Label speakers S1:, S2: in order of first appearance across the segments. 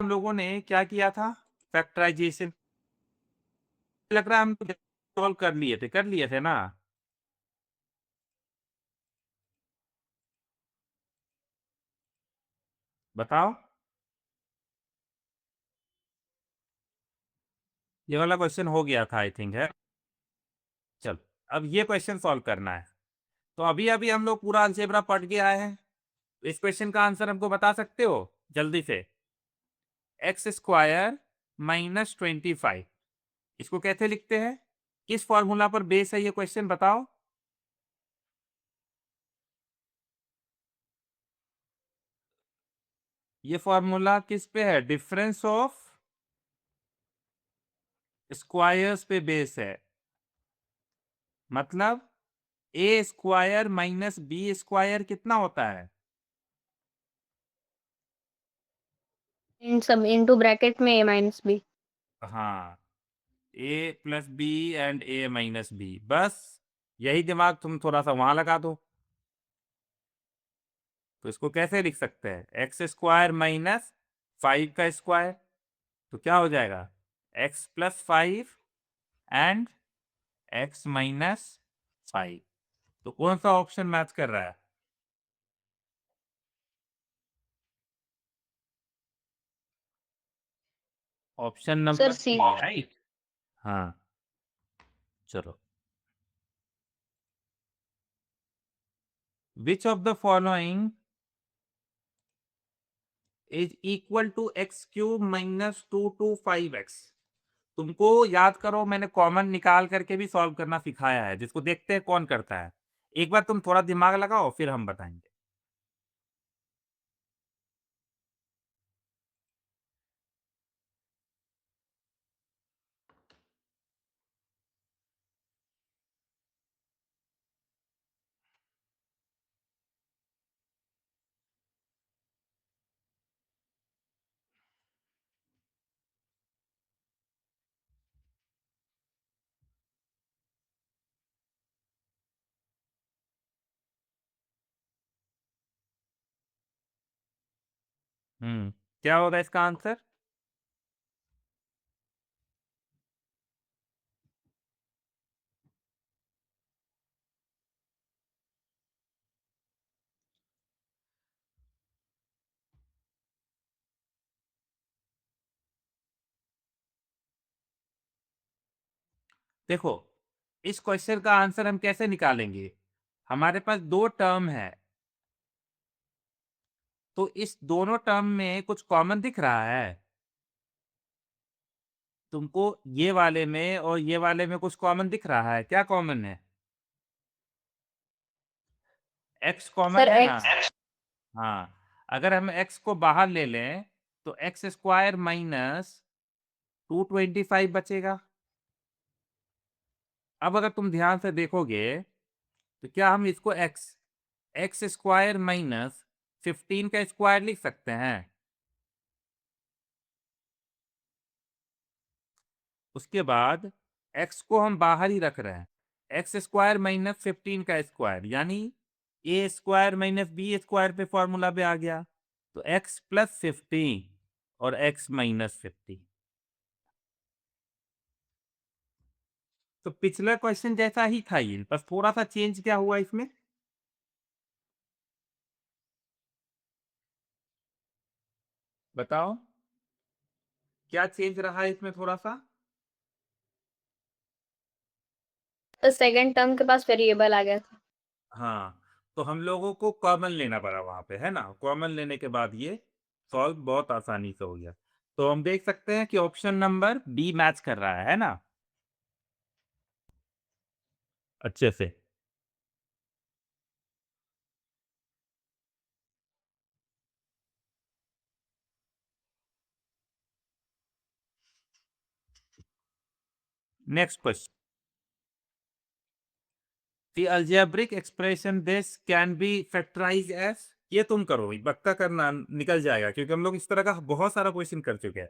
S1: हम लोगों ने क्या किया था, फैक्टराइजेशन। लग रहा है हम सॉल्व कर लिए थे ना। बताओ। ये वाला क्वेश्चन हो गया था आई थिंक, है। चलो, अब ये क्वेश्चन सॉल्व करना है। तो अभी अभी हम लोग पूरा अलजेब्रा पढ़ के आए हैं। इस क्वेश्चन का आंसर हमको बता सकते हो जल्दी से? एक्स स्क्वायर माइनस 25, इसको कैसे लिखते हैं? किस फॉर्मूला पर बेस है ये क्वेश्चन, बताओ। ये फॉर्मूला किस पे है? डिफरेंस ऑफ स्क्वायर्स पे बेस है। मतलब a square minus B square कितना होता है?
S2: इन सब इनटू ब्रैकेट में a माइनस बी।
S1: हाँ, a plus b and a minus b, बस यही दिमाग तुम थोड़ा सा वहां लगा दो। तो इसको कैसे लिख सकते हैं? एक्स स्क्वायर माइनस 5 का स्क्वायर, तो क्या हो जाएगा? X plus 5 and x minus 5। तो कौन सा ऑप्शन मैच कर रहा है? Option
S2: sir
S1: number
S2: C.
S1: C, right. हाँ, चलो। Which of the following is equal to x cube minus 2 to 5x? तुमको याद करो, मैंने कॉमन निकाल करके भी सॉल्व करना सिखाया है, जिसको देखते हैं कौन करता है। एक बार तुम थोड़ा दिमाग लगाओ, फिर हम बताएंगे। क्या होगा इसका आंसर? देखो, इस क्वेश्चन का आंसर हम कैसे निकालेंगे? हमारे पास दो टर्म है, तो इस दोनों टर्म में कुछ कॉमन दिख रहा है तुमको? ये वाले में और ये वाले में कुछ कॉमन दिख रहा है? क्या कॉमन है? एक्स कॉमन
S2: सर
S1: है ना।
S2: एक्स।
S1: हाँ, अगर हम एक्स को बाहर ले लें तो एक्स स्क्वायर माइनस 225 बचेगा। अब अगर तुम ध्यान से देखोगे तो क्या हम इसको एक्स एक्स स्क्वायर माइनस 15 का स्क्वायर लिख सकते हैं? उसके बाद एक्स को हम बाहर ही रख रहे हैं। एक्स स्क्वायर माइनस 15 का स्क्वायर यानी ए स्क्वायर माइनस बी स्क्वायर पे फॉर्मूला पे आ गया। तो एक्स प्लस 15 और एक्स माइनस 15। तो पिछला क्वेश्चन जैसा ही था ये, बस थोड़ा सा चेंज क्या हुआ इसमें, बताओ। क्या चेंज रहा है इसमें थोड़ा सा?
S2: तो सेकंड टर्म के पास वेरिएबल आ गया था।
S1: हाँ, तो हम लोगों को कॉमन लेना पड़ा वहां पे, है ना। कॉमन लेने के बाद ये सॉल्व बहुत आसानी से हो गया। तो हम देख सकते हैं कि ऑप्शन नंबर बी मैच कर रहा है ना, अच्छे से। Next question. The algebraic expression this can be factorized as, ये तुम करो, पक्का करना निकल जाएगा, क्योंकि हम लोग इस तरह का बहुत सारा क्वेश्चन कर चुके हैं।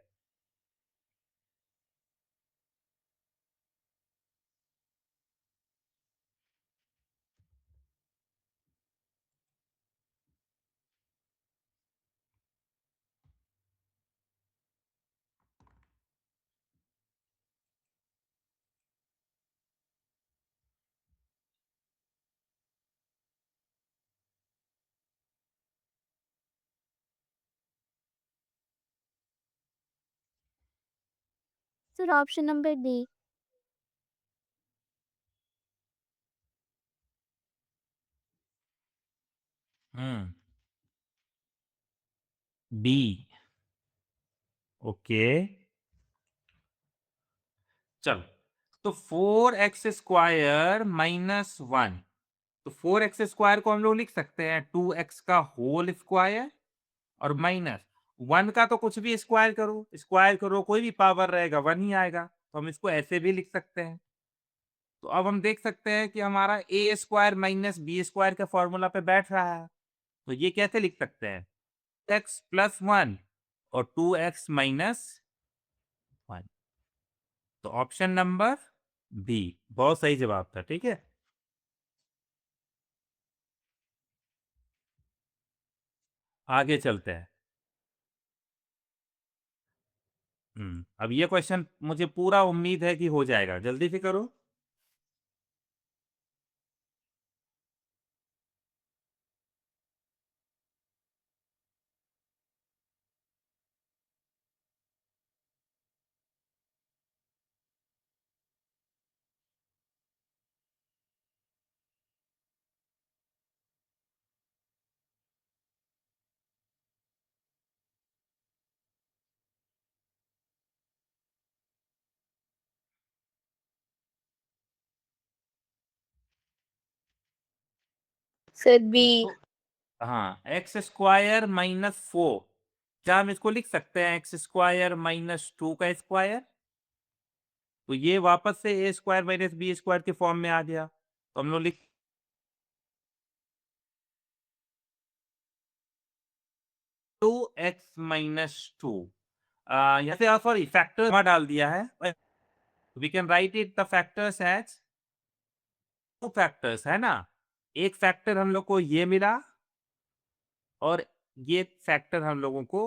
S3: Sir, option number D.
S1: B. Okay, चलो। तो 4x² माइनस 1, तो 4x² को हम लोग लिख सकते हैं 2x का होल स्क्वायर, और माइनस 1 का तो कुछ भी स्क्वायर करो कोई भी पावर रहेगा 1 ही आएगा, तो हम इसको ऐसे भी लिख सकते हैं। तो अब हम देख सकते हैं कि हमारा a² माइनस b² के फॉर्मूला पे बैठ रहा है। तो ये कैसे लिख सकते हैं, x प्लस 1 और 2x माइनस 1। तो ऑप्शन नंबर बी बहुत सही जवाब था। ठीक है, आगे चलते हैं। अब ये क्वेश्चन मुझे पूरा उम्मीद है कि हो जाएगा, जल्दी से करो।
S2: Sir B.
S1: हाँ, x² माइनस 4, क्या हम इसको लिख सकते हैं x² माइनस 2 का स्क्वायर? तो ये वापस से a² माइनस b² के फॉर्म में आ गया, तो हम लोग लिख 2x माइनस 2, यहाँ से सॉरी फैक्टर डाल दिया है। We can write it the factors as 2 factors, है ना। एक फैक्टर हम लोग को ये मिला, और ये फैक्टर हम लोगों को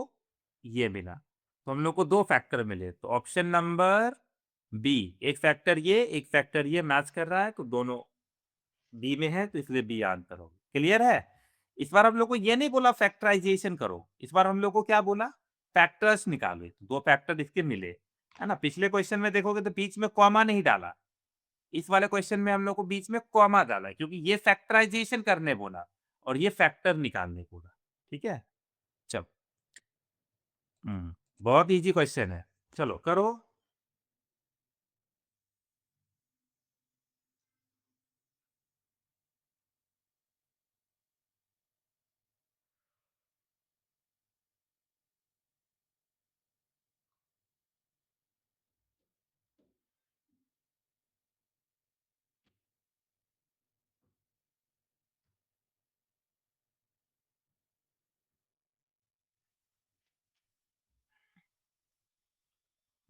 S1: ये मिला, तो हम लोग को 2 फैक्टर मिले। तो ऑप्शन नंबर बी, एक फैक्टर ये एक फैक्टर ये मैच कर रहा है, तो दोनों बी में है, तो इसलिए बी आंसर होगा। क्लियर है। इस बार हम लोग को ये नहीं बोला फैक्टराइजेशन करो, इस बार हम लोग को क्या बोला, फैक्टर्स निकालो। 2 फैक्टर इसके मिले, है ना। पिछले क्वेश्चन में देखोगे तो बीच में कॉमा नहीं डाला, इस वाले क्वेश्चन में हम लोग को बीच में कॉमा डाला है, क्योंकि ये फैक्टराइजेशन करने बोला और ये फैक्टर निकालने बोला। ठीक है, चलो। बहुत इजी क्वेश्चन है, चलो करो।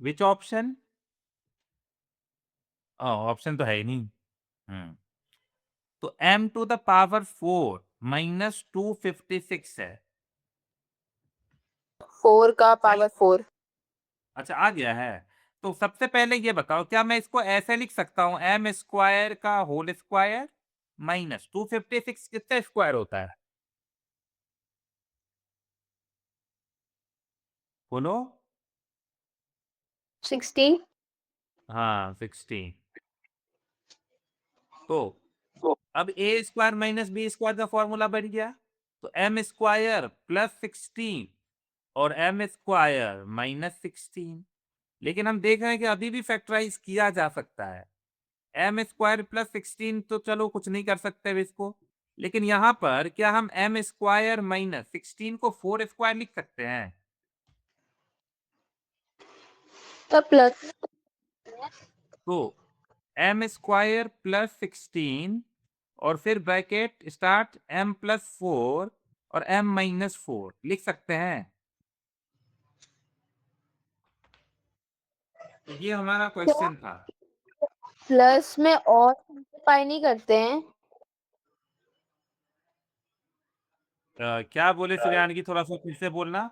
S1: Which option? ऑप्शन तो है ही नहीं। तो m to the power 4 minus 256 है।
S2: 4 का पावर 4।
S1: अच्छा, आ गया है। तो सबसे पहले ये बताओ, क्या मैं इसको ऐसे लिख सकता हूँ m² का होल स्क्वायर माइनस 256 कितना स्क्वायर होता है, बोलो।
S2: 16।
S1: हाँ, 16। तो अब a² माइनस b² का फॉर्मूला बन गया, तो m² प्लस 16 और m² माइनस 16। लेकिन हम देख रहे हैं कि अभी भी फैक्टराइज किया जा सकता है। m² प्लस 16 तो चलो कुछ नहीं कर सकते अब इसको, लेकिन यहाँ पर क्या हम m² माइनस 16 को 4² लिख सकते हैं?
S2: तो प्लस
S1: तो m² प्लस 16 और फिर ब्रैकेट स्टार्ट m प्लस 4 और m माइनस 4 लिख सकते हैं। तो ये हमारा क्वेश्चन था।
S2: प्लस में और सिंप्लीफाई नहीं करते हैं।
S1: क्या बोले श्रेयान, थोड़ा सा फिर से बोलना।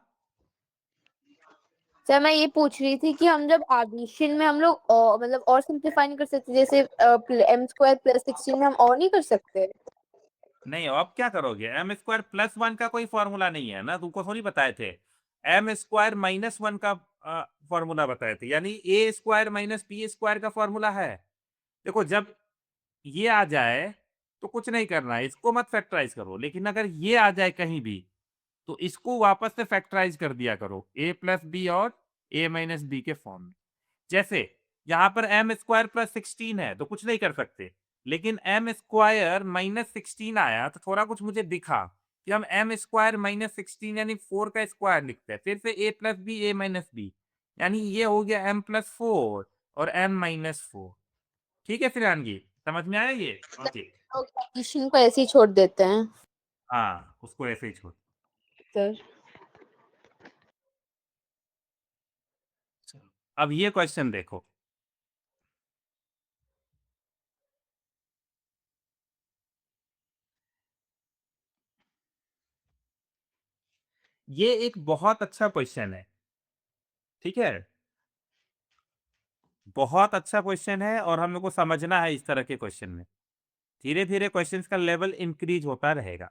S2: सर मैं ये पूछ रही थी कि हम जब एडिशन में हम लोग मतलब और सिंप्लीफाई नहीं कर सकते, जैसे m² प्लस 16 में हम और नहीं कर सकते।
S1: नहीं, अब क्या करोगे, m² प्लस 1 का कोई फॉर्मूला नहीं है ना, तुमको थोड़ी बताए थे। m² माइनस 1 का फॉर्मूला बताए थे, यानी ए स्क्वायर माइनस बी स्क्वायर का फॉर्मूला है। देखो जब ये आ जाए तो कुछ नहीं करना है, इसको मत फैक्टराइज करो, लेकिन अगर ये आ जाए कहीं भी तो इसको वापस से फैक्टराइज कर दिया करो ए प्लस बी और ए माइनस बी के फॉर्म में। जैसे यहाँ पर एम स्क्वायर प्लस 16 है तो कुछ नहीं कर सकते, लेकिन एम स्क्वायर माइनस 16 आया तो थोड़ा कुछ मुझे दिखा कि हम एम स्क्वायर माइनस 16 यानी 4 का स्क्वायर लिखते हैं, फिर से ए प्लस बी ए माइनस बी, यानी ये हो गया एम प्लस 4 और एम माइनस 4। ठीक है फिरानगी, समझ में आया ये? ओके।
S2: एडिशन को ऐसे ही छोड़ देते हैं
S1: हाँ उसको ऐसे ही छोड़।
S2: सर।
S1: चलो अब ये क्वेश्चन देखो। ये एक बहुत अच्छा क्वेश्चन है, ठीक है, बहुत अच्छा क्वेश्चन है और हम लोग को समझना है इस तरह के क्वेश्चन में। धीरे धीरे क्वेश्चंस का लेवल इंक्रीज होता रहेगा।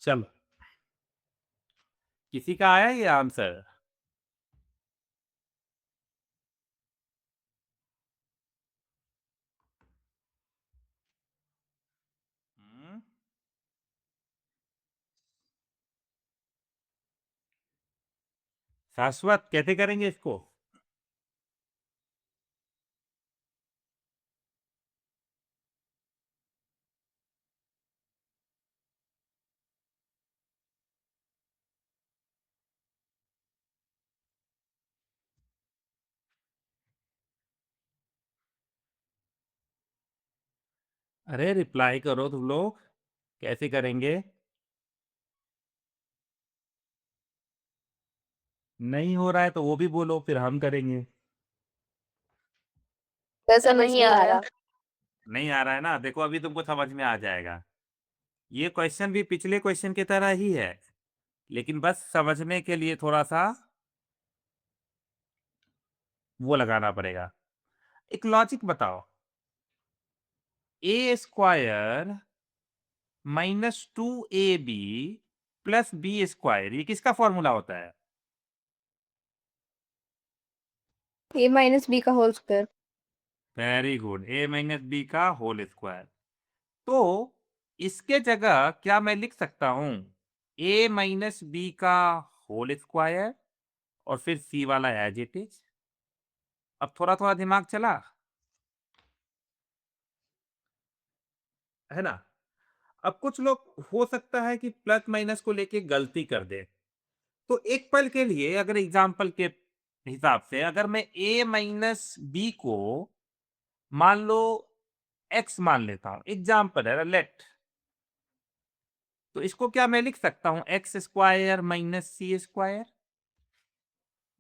S1: चलो किसी का आया ये आंसर? हम्म, शाश्वत कैसे करेंगे इसको? अरे रिप्लाई करो तुम लोग, कैसे करेंगे? नहीं हो रहा है तो वो भी बोलो, फिर हम करेंगे।
S2: वैसा नहीं आ रहा।
S1: नहीं आ रहा है ना, देखो अभी तुमको समझ में आ जाएगा। ये क्वेश्चन भी पिछले क्वेश्चन की तरह ही है, लेकिन बस समझने के लिए थोड़ा सा वो लगाना पड़ेगा। एक लॉजिक बताओ, a square minus 2ab plus b square, ये किसका फॉर्मूला होता है?
S2: ए माइनस बी का whole square.
S1: Very good, a minus B का होल स्क्वायर। तो इसके जगह क्या मैं लिख सकता हूं, ए माइनस बी का होल स्क्वायर और फिर सी वाला एज इट इज। अब थोड़ा थोड़ा दिमाग चला है ना? अब कुछ लोग हो सकता है कि प्लस माइनस को लेके गलती कर दे, तो एक पल के लिए अगर एग्जाम्पल के हिसाब से अगर मैं ए माइनस बी को मान लो एक्स मान लेता हूं, एग्जाम्पल है लेट, तो इसको क्या मैं लिख सकता हूं एक्स स्क्वायर माइनस सी स्क्वायर?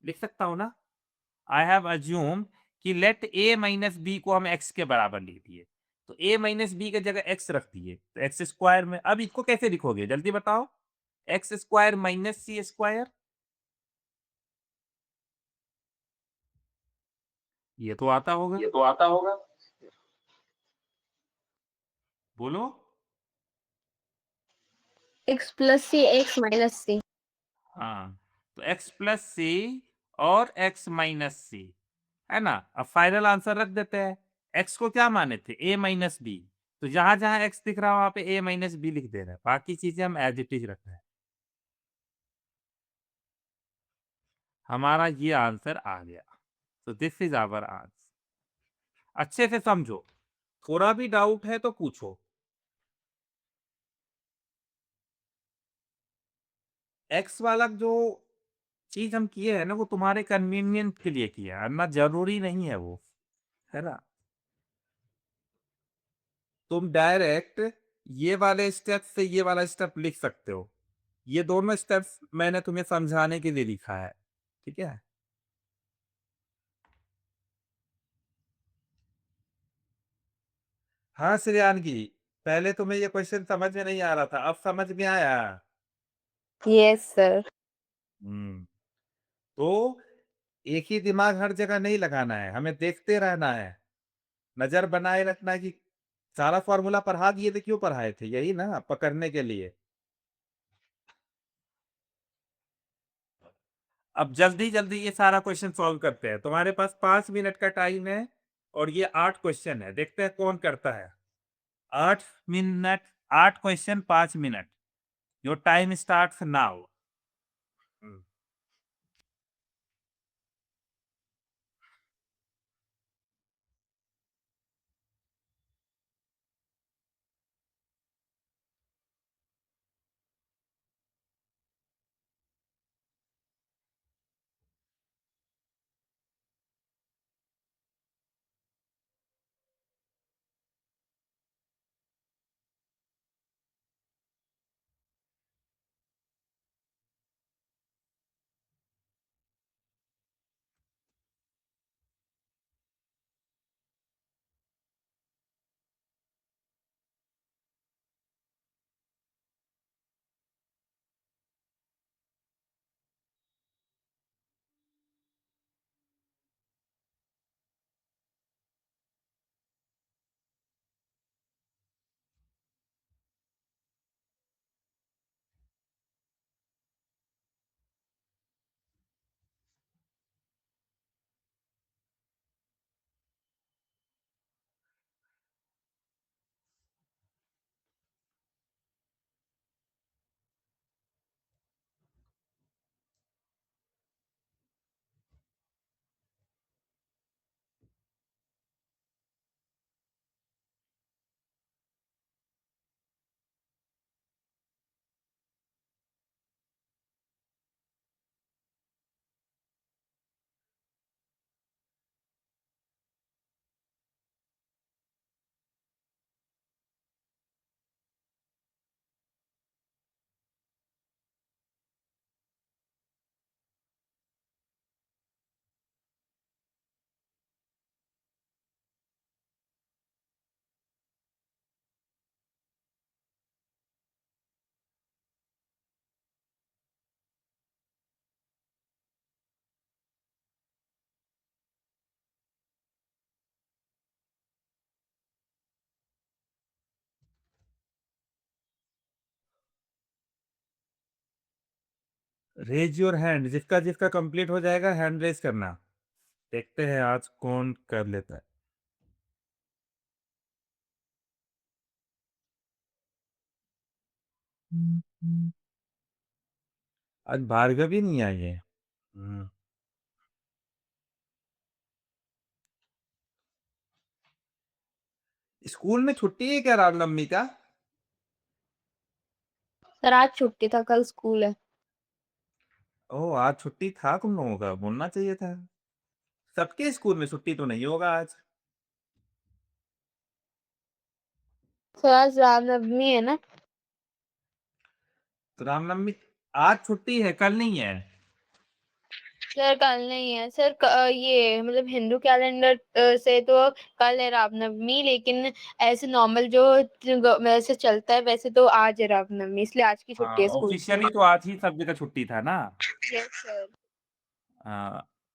S1: लिख सकता हूं ना? आई हैव अज्यूम कि लेट ए माइनस बी को हम एक्स के बराबर लिख दिए, तो ए माइनस बी की जगह एक्स रख दिए, तो एक्स स्क्वायर में अब इसको कैसे लिखोगे जल्दी बताओ? एक्स स्क्वायर माइनस सी स्क्वायर, ये तो आता होगा,
S2: ये तो आता होगा।
S1: बोलो।
S2: एक्स प्लस सी एक्स माइनस सी।
S1: हाँ तो एक्स प्लस सी और एक्स माइनस सी, है ना? अब फाइनल आंसर रख देते हैं। एक्स को क्या माने थे, ए माइनस बी, तो जहां जहां एक्स दिख रहा है वहां पे ए माइनस बी लिख दे रहे हैं, बाकी चीजें हम एज इट इज रख रहे हैं। हमारा ये आंसर आ गया, तो दिस इज आवर आंसर। अच्छे से समझो, थोड़ा भी डाउट है तो पूछो। एक्स वाला जो चीज हम किए हैं ना वो तुम्हारे कन्वीनियंट के लिए किया है, ना जरूरी नहीं है वो, है ना। तुम डायरेक्ट ये वाले स्टेप से ये वाला स्टेप लिख सकते हो। ये दोनों स्टेप्स मैंने तुम्हें समझाने के लिए लिखा है, ठीक है। हाँ श्रेयानगी, पहले तुम्हें ये क्वेश्चन समझ में नहीं आ रहा था, अब समझ में आया।
S2: Yes sir.
S1: तो एक ही दिमाग हर जगह नहीं लगाना है, हमें देखते रहना है, नजर बनाए रखना है कि सारा फॉर्मूला पढ़ा दिए थे, क्यों पढ़ाए थे, यही ना, पकड़ने के लिए। अब जल्दी जल्दी ये सारा क्वेश्चन सॉल्व करते हैं, तुम्हारे पास 5 मिनट का टाइम है और ये 8 क्वेश्चन है, देखते हैं कौन करता है। 8 minute, 8 question, 5 minute. Your time start now. Raise your hand, जिसका जिसका कंप्लीट हो जाएगा हैंड रेज करना। देखते हैं आज कौन कर लेता है। आज भार्गवी नहीं आई है। स्कूल में छुट्टी है क्या रामनवमी का?
S2: सर आज छुट्टी था, कल स्कूल है।
S1: ओह, आज छुट्टी था, तुम लोगों का बोलना चाहिए था। सबके स्कूल में छुट्टी तो नहीं होगा आज।
S2: सर आज रामनवमी है ना।
S1: तो रामनवमी आज छुट्टी है, कल नहीं है।
S2: सर कल नहीं है सर, ये मतलब हिंदू कैलेंडर से तो कल है रामनवमी, लेकिन ऐसे नॉर्मल जो वैसे चलता है वैसे तो आज है रामनवमी, इसलिए आज की छुट्टी
S1: हाँ,
S2: है स्कूल
S1: ऑफिशियली तो आज ही सब जगह छुट्टी था ना।
S2: Yes sir.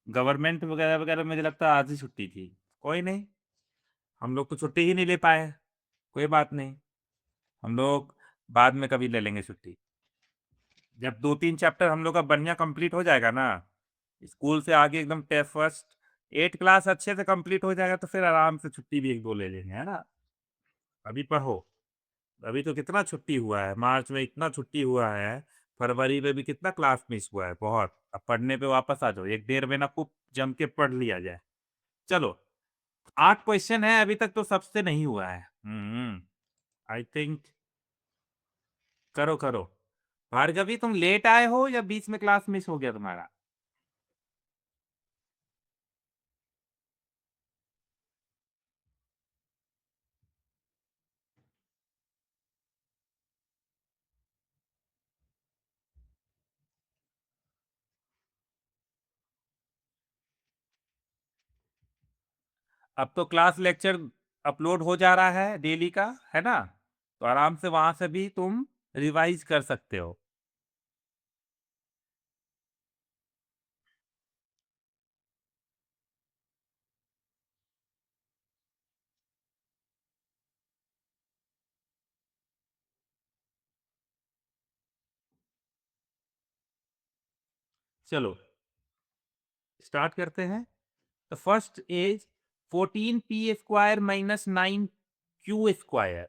S1: गवर्नमेंट वगैरह वगैरह मुझे लगता है आज ही छुट्टी थी। कोई नहीं, हम लोग तो छुट्टी ही नहीं ले पाए। कोई बात नहीं, हम लोग बाद में कभी ले लेंगे छुट्टी। जब 2-3 चैप्टर हम लोग का बढ़िया कंप्लीट हो जाएगा ना, स्कूल से आगे एकदम फर्स्ट 8 क्लास अच्छे से कंप्लीट हो जाएगा, तो फिर आराम से छुट्टी भी 1-2 ले लेंगे, है ना। अभी पढ़ो। अभी तो कितना छुट्टी हुआ है, मार्च में इतना छुट्टी हुआ है, फरवरी में भी कितना क्लास मिस हुआ है, बहुत। अब पढ़ने पे वापस आ जाओ, 1-1.5 महीना खूब जम के पढ़ लिया जाए। चलो, 8 क्वेश्चन है अभी तक, तो सबसे नहीं हुआ है। आई थिंक, करो करो। भार्गवी तुम लेट आए हो या बीच में क्लास मिस हो गया तुम्हारा? अब तो क्लास लेक्चर अपलोड हो जा रहा है डेली का, है ना? तो आराम से वहां से भी तुम रिवाइज कर सकते हो। चलो स्टार्ट करते हैं। The first is 14p² minus 9q²।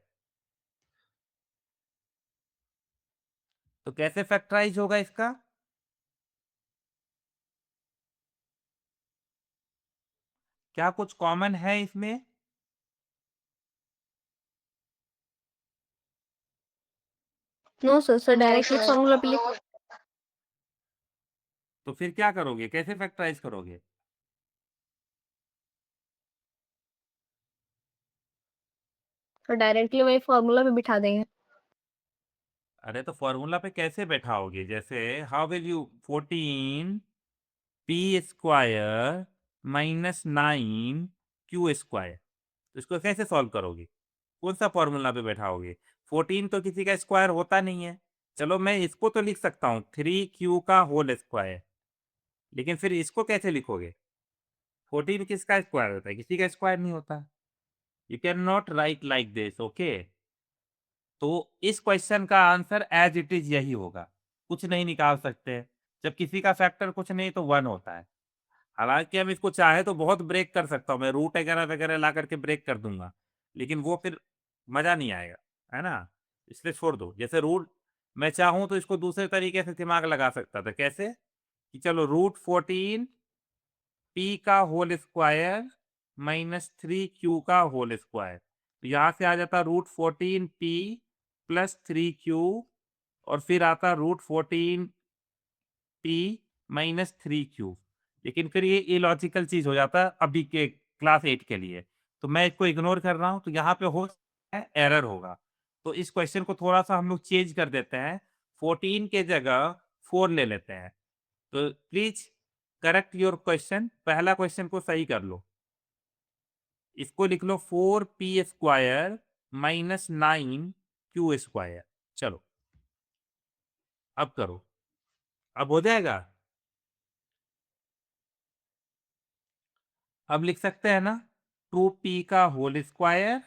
S1: तो कैसे फैक्टराइज होगा इसका? क्या कुछ कॉमन है इसमें?
S2: No sir, sir directly formula पे लिख
S1: तो फिर क्या करोगे, कैसे फैक्टराइज करोगे?
S2: तो डायरेक्टली वही फॉर्मूला पे बिठा देंगे।
S1: अरे तो फॉर्मूला पे कैसे बैठाओगे? जैसे how will you 14p² minus 9q², तो इसको कैसे सॉल्व करोगे? कौन सा फॉर्मूला पे बैठाओगे? 14 तो किसी का स्क्वायर होता नहीं है। चलो मैं इसको तो लिख सकता हूँ 3q², लेकिन फिर इसको कैसे लिखोगे? 14 किसका स्क्वायर होता है? किसी का स्क्वायर नहीं होता। You can not right like this, okay? तो इस क्वेश्चन का आंसर एज इट इज यही होगा, कुछ नहीं निकाल सकते। जब किसी का फैक्टर कुछ नहीं तो 1 होता है। हालांकि हम इसको चाहे तो बहुत ब्रेक कर सकता हूँ, मैं रूट वगैरह वगैरह ला करके ब्रेक कर दूंगा, लेकिन वो फिर मजा नहीं आएगा, है ना? इसलिए छोड़ दो। जैसे रूट मैं चाहूं तो इसको दूसरे तरीके से दिमाग लगा सकता था। कैसे? कि चलो √14p² माइनस 3q²। तो यहाँ से आ जाता √14p+3q, और फिर आता √14p-3q। लेकिन फिर ये इलॉजिकल चीज हो जाता है अभी के क्लास 8 के लिए, तो मैं इसको इग्नोर कर रहा हूँ। तो यहाँ पे हो सकता है एरर होगा, तो इस क्वेश्चन को थोड़ा सा हम लोग चेंज कर देते हैं, 14 के जगह 4 ले लेते हैं। तो प्लीज करेक्ट योर क्वेश्चन, पहला क्वेश्चन को सही कर लो। इसको लिख लो 4p² माइनस 9q²। चलो अब करो, अब हो जाएगा। अब लिख सकते हैं ना, 2p²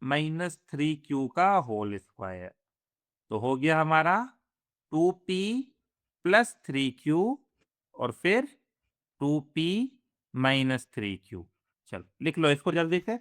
S1: माइनस 3q²। तो हो गया हमारा 2p+3q, और फिर 2p-3q। चलो लिख लो इसको जल्दी से।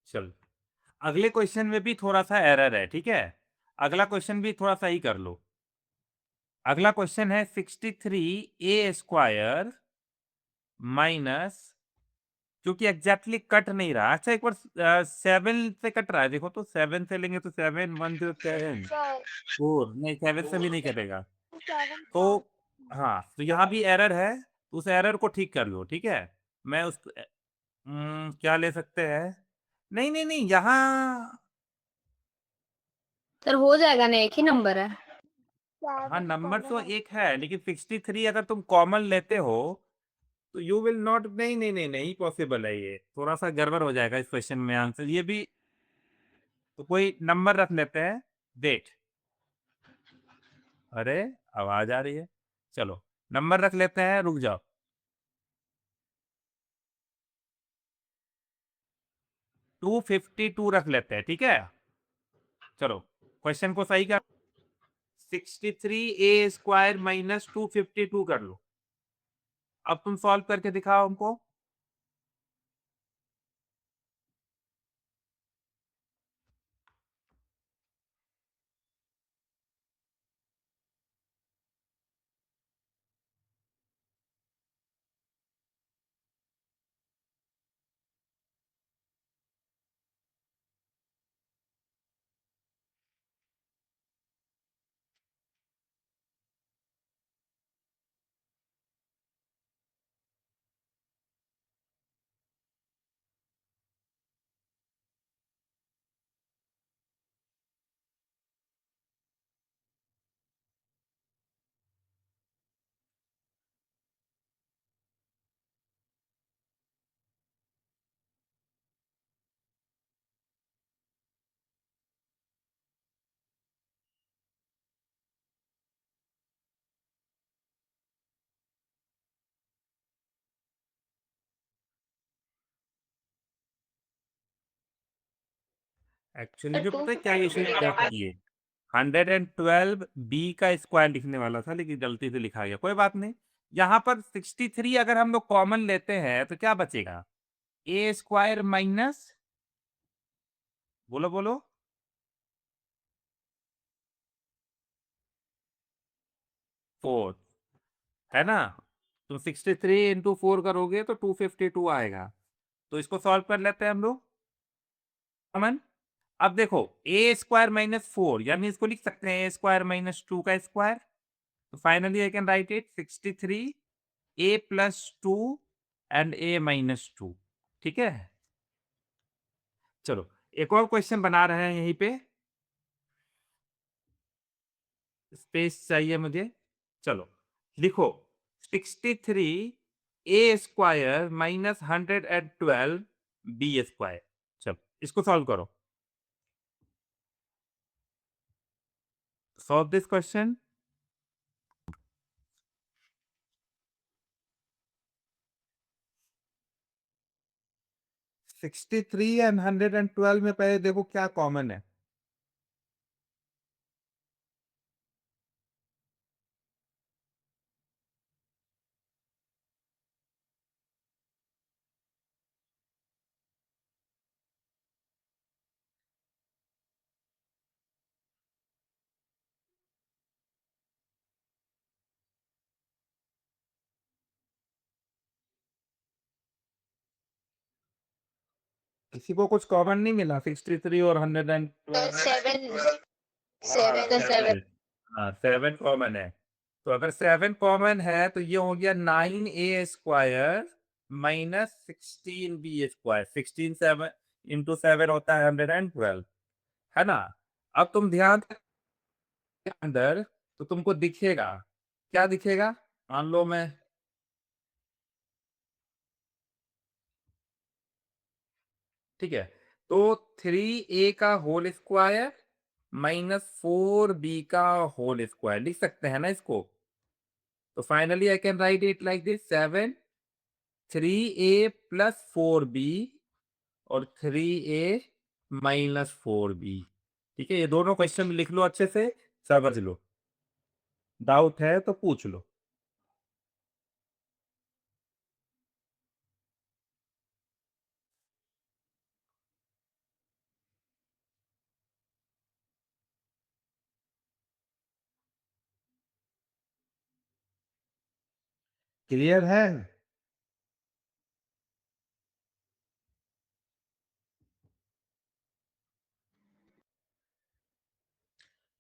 S1: चलो अगले क्वेश्चन में भी थोड़ा सा एरर है, ठीक है? अगला क्वेश्चन भी थोड़ा सही कर लो। अगला क्वेश्चन है 63a² माइनस, क्योंकि एग्जैक्टली कट नहीं रहा। अच्छा एक बार 7 से कट रहा है, देखो तो 7 से लेंगे तो 7 1 0 7 4, नहीं 7 से भी नहीं कटेगा। तो हाँ, तो यहाँ भी एरर है, तो उस एरर को ठीक कर लो, ठीक है? मैं उस क्या ले सकते हैं? नहीं नहीं नहीं, यहाँ
S2: सर हो जाएगा ना, एक ही नंबर है।
S1: हाँ नंबर तो एक है, लेकिन 63 अगर तुम कॉमन लेते हो तो यू विल नॉट, नहीं नहीं नहीं नहीं पॉसिबल है, ये थोड़ा सा गड़बड़ हो जाएगा इस क्वेश्चन में आंसर ये भी। तो कोई नंबर रख लेते हैं, वेट। अरे आवाज आ रही है, चलो नंबर रख लेते हैं, रुक जाओ। 252 रख लेते हैं, ठीक है? चलो क्वेश्चन को सही कर, 63a² माइनस 252 कर लो। अब तुम सॉल्व करके दिखाओ हमको। एक्चुअली में पता है क्या इशू ये 112 बी का स्क्वायर लिखने वाला था, लेकिन गलती से लिखा गया, कोई बात नहीं। यहाँ पर 63 अगर हम लोग कॉमन लेते हैं तो क्या बचेगा, a² माइनस, बोलो बोलो, 4, है ना। तो 63 इंटू 4 करोगे तो 252 आएगा। तो इसको सॉल्व कर लेते हैं हम लोग कॉमन। अब देखो a² माइनस 4, यानी इसको लिख सकते हैं a² माइनस 2 का स्क्वायर। तो finally I can write it 63 a plus 2 and a minus 2। ठीक है, चलो एक और क्वेश्चन बना रहे हैं यहीं पे, स्पेस चाहिए मुझे। चलो लिखो 63a² माइनस 112b²। चलो इसको सॉल्व करो, सॉल्व दिस क्वेश्चन। 63 एंड 112 में पहले देखो क्या कॉमन है। किसी को कुछ कॉमन नहीं मिला 63 और 112?
S2: 7
S1: हाँ 7 कॉमन है। तो अगर 7 कॉमन है तो ये हो गया 9a² माइनस 16b²। 16 7 इंटू 7 होता है 112, है ना। अब तुम ध्यान के अंदर तो तुमको दिखेगा, क्या दिखेगा, मान लो मैं, ठीक है, तो 3a का होल स्क्वायर माइनस 4b का होल स्क्वायर लिख सकते हैं ना इसको। तो finally I can write it like this 7 3a plus 4b और 3a माइनस 4b। ठीक है, ये दोनों क्वेश्चन लिख लो अच्छे से, समझ लो, डाउट है तो पूछ लो। क्लियर है?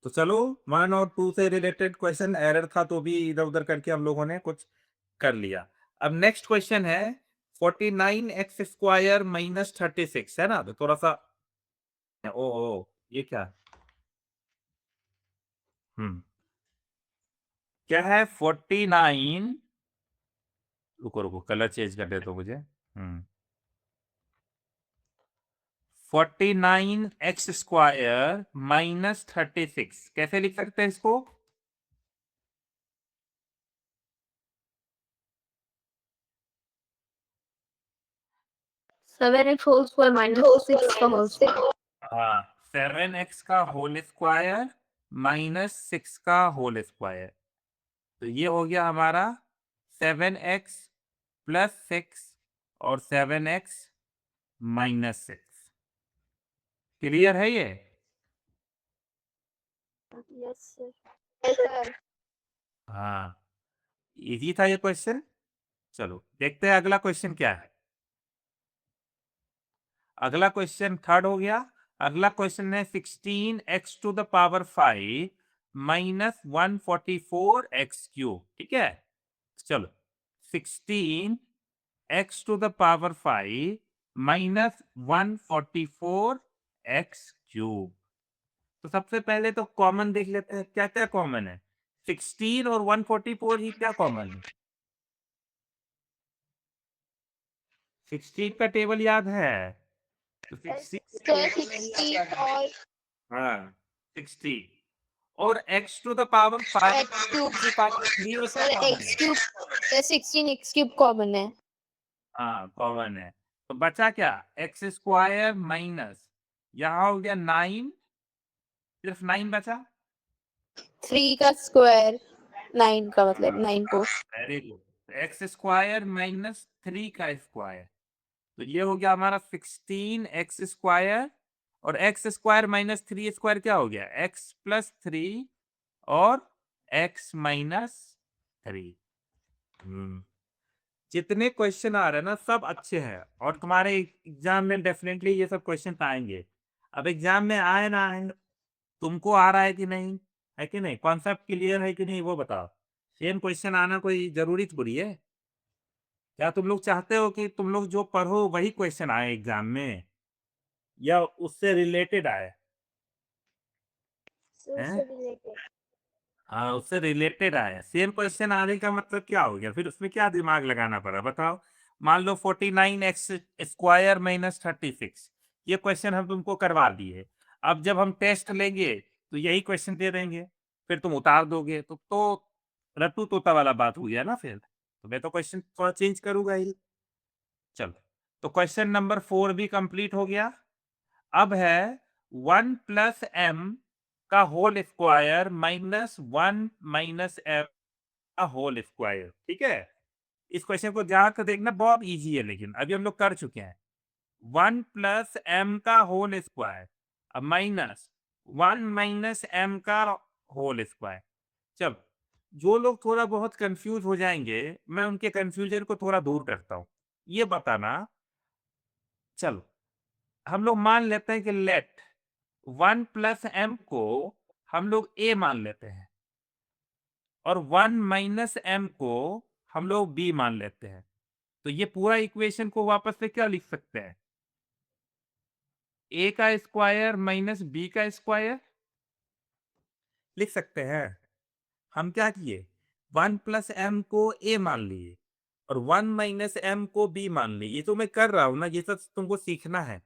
S1: तो चलो 1 और 2 से रिलेटेड क्वेश्चन एरर था तो भी इधर उधर करके हम लोगों ने कुछ कर लिया। अब नेक्स्ट क्वेश्चन है 49x² माइनस 36, है ना। तो थोड़ा सा, ओ ये क्या, हम्म क्या है 49, रुको रुको कलर चेंज कर दे तो मुझे, 49x² माइनस 36 कैसे लिख सकते हैं इसको।
S2: 7x होल स्क्वायर माइनस 6 का होल स्क्वायर।
S1: हाँ 7x का होल स्क्वायर माइनस 6 का होल स्क्वायर। तो ये हो गया हमारा 7x प्लस 6 और 7x माइनस 6। क्लियर है ये?
S2: Yes sir.
S1: हाँ, इजी था ये क्वेश्चन। चलो देखते हैं अगला क्वेश्चन क्या है। अगला क्वेश्चन थर्ड हो गया। अगला क्वेश्चन है 16x to the power 5 minus 144x³ ठीक है। चलो 16x to the power 5 minus 144x³। तो सबसे पहले तो कॉमन देख लेते हैं क्या क्या कॉमन है। 16 और 144 ही क्या कॉमन है? 16 का टेबल याद है? तो 16
S2: और
S1: हाँ 60 और x to the power 5
S2: x³
S1: power 3 और
S2: सर
S1: क्या कॉमन है?
S2: x³ सर 16 x³ कॉमन है।
S1: हाँ कॉमन है। तो बचा क्या? एक्स स्क्वायर माइनस यहाँ हो गया 9, सिर्फ 9 बचा।
S2: 3 का स्क्वायर 9 का मतलब
S1: हाँ
S2: 9 को
S1: very good. X square minus 3 का स्क्वायर। तो ये हो गया हमारा 16x² और एक्स स्क्वायर माइनस 3 स्क्वायर क्या हो गया? x प्लस 3 और x माइनस 3। जितने क्वेश्चन आ रहे हैं ना सब अच्छे हैं और तुम्हारे एग्जाम में डेफिनेटली ये सब क्वेश्चन आएंगे। अब एग्जाम में आए ना आए, तुमको आ रहा है कि नहीं, है कि नहीं, कॉन्सेप्ट क्लियर है कि नहीं वो बताओ। सेम क्वेश्चन आना कोई जरूरी थोड़ी है। क्या तुम लोग चाहते हो कि तुम लोग जो पढ़ो वही क्वेश्चन आए एग्जाम में या उससे रिलेटेड आए? हैं? हाँ उससे रिलेटेड आया। सेम क्वेश्चन आने का मतलब क्या हो गया? फिर उसमें क्या दिमाग लगाना पड़ा बताओ। मान लो 49x² माइनस 36, ये क्वेश्चन हम तुमको करवा दिए। अब जब हम टेस्ट लेंगे तो यही क्वेश्चन दे देंगे, फिर तुम उतार दोगे तो रट्टू तोता वाला बात हो गया ना। फिर तो मैं तो क्वेश्चन थोड़ा चेंज करूंगा ही। चलो तो क्वेश्चन नंबर 4 भी कंप्लीट हो गया। अब है 1 + m का होल स्क्वायर माइनस 1 - m का होल स्क्वायर ठीक है। इस क्वेश्चन को ध्यान से देखना, बहुत इजी है लेकिन अभी हम लोग कर चुके हैं। 1 + m का होल स्क्वायर अब माइनस 1 - m का होल स्क्वायर। जब जो लोग थोड़ा बहुत कंफ्यूज हो जाएंगे मैं उनके कंफ्यूजन को थोड़ा दूर करता हूँ। ये बताना, चलो हम लोग मान लेते हैं कि लेट 1 + m को हम लोग a मान लेते हैं और 1 - m को हम लोग b मान लेते हैं। तो ये पूरा इक्वेशन को वापस से क्या लिख सकते हैं? a का स्क्वायर माइनस b का स्क्वायर लिख सकते हैं। हम क्या किए? 1 + m को a मान लिए और 1 - m को b मान लिए। ये तो मैं कर रहा हूँ ना, ये सब तुमको सीखना है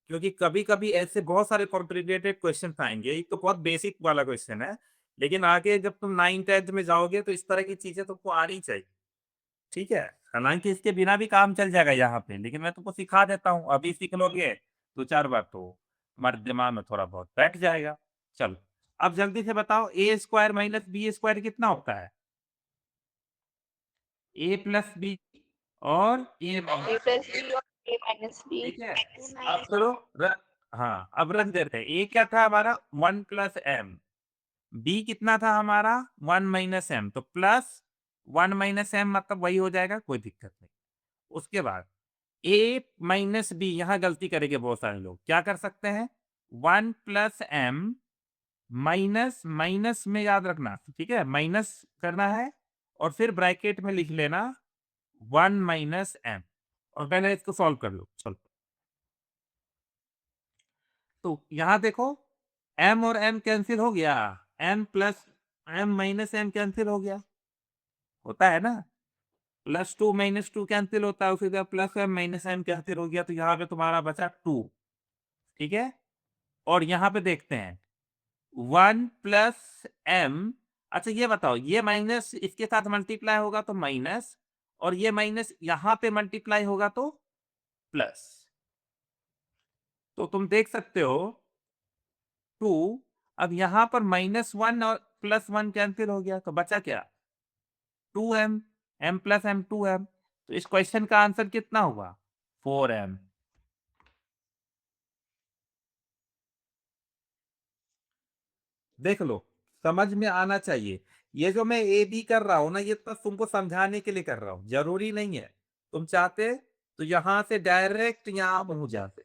S1: क्योंकि कभी कभी ऐसे बहुत सारे कॉम्प्लिकेटेड क्वेश्चन आएंगे। एक तो बहुत बेसिक वाला क्वेश्चन है लेकिन आगे जब तुम 9th 10th में जाओगे तो इस तरह की चीजें तुमको आनी चाहिए। ठीक है, हालांकि इसके बिना भी काम चल जाएगा यहाँ पे लेकिन मैं तुमको सिखा देता हूँ। अभी सीख लोगे 2 4 बार तो हमारे दिमाग में थोड़ा बहुत बैठ जाएगा। चलो अब जल्दी से बताओ a² माइनस b² कितना होता है? a प्लस बी और a माइनस,
S2: b
S1: ठीक है। अब चलो हाँ अब रख देते हैं। ए क्या था हमारा? 1 + m। बी कितना था हमारा? 1 - m। तो प्लस 1 - m मतलब वही हो जाएगा, कोई दिक्कत नहीं। उसके बाद ए माइनस बी, यहाँ गलती करेंगे बहुत सारे लोग। क्या कर सकते हैं? 1 + m माइनस माइनस में याद रखना, ठीक है, माइनस करना है और फिर ब्रैकेट में लिख लेना 1 - m और पहले इसको सॉल्व कर लो। चलो तो यहाँ देखो m और m कैंसिल हो गया, m + m - m कैंसिल हो गया, होता है ना। +2 - 2 कैंसिल होता है, उसी तरह +m - m कैंसिल हो गया तो यहाँ पे तुम्हारा बचा 2। ठीक है, और यहाँ पे देखते हैं 1 + m। अच्छा ये बताओ, ये माइनस इसके साथ मल्टीप्लाई होगा तो माइनस और ये माइनस यहाँ पे मल्टीप्लाई होगा तो प्लस। तो तुम देख सकते हो 2। अब यहाँ पर -1 और +1 कैंसिल हो गया, तो बचा क्या? 2m, m + m 2m। तो इस क्वेश्चन का आंसर कितना हुआ? 4m। देख लो, समझ में आना चाहिए। ये जो मैं ए बी कर रहा हूं ना, ये तो तुमको समझाने के लिए कर रहा हूं, जरूरी नहीं है। तुम चाहते तो यहां से डायरेक्ट यहां पहुंच जाते।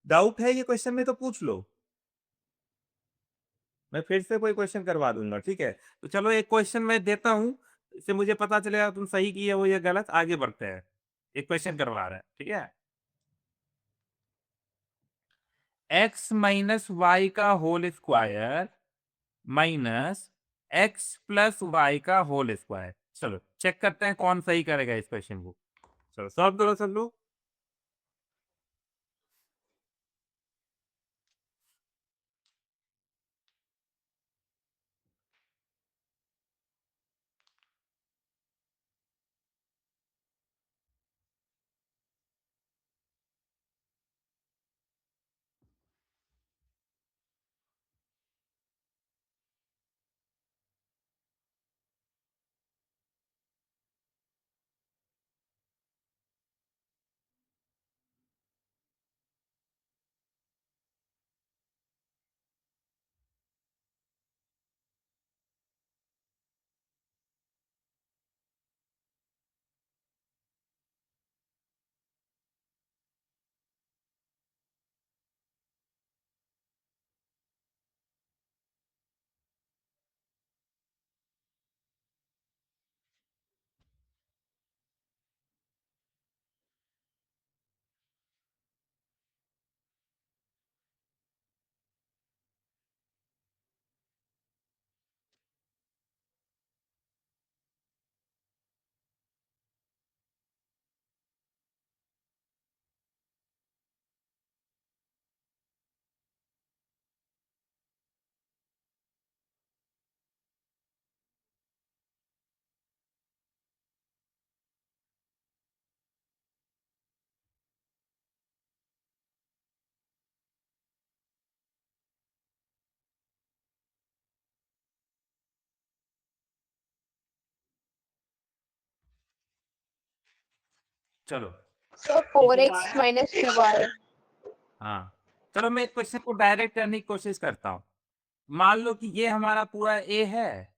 S1: डाउट है ये क्वेश्चन में तो पूछ लो, मैं फिर से कोई क्वेश्चन करवा दूंगा, ठीक है? तो चलो एक क्वेश्चन मैं देता हूं, इससे मुझे पता चलेगा तुम सही किए हो या गलत। आगे बढ़ते हैं, एक क्वेश्चन करवा रहे हैं, ठीक है? x माइनस वाई का whole square minus X plus Y का होल स्क्वायर। चलो चेक करते हैं कौन सही करेगा इस क्वेश्चन को। चलो सॉल्व करो सब लोग। चलो
S2: सर 4x माइनस 2y।
S1: हाँ, चलो मैं इस क्वेश्चन को डायरेक्ट करने की कोशिश करता हूँ। मान लो कि ये हमारा पूरा ए है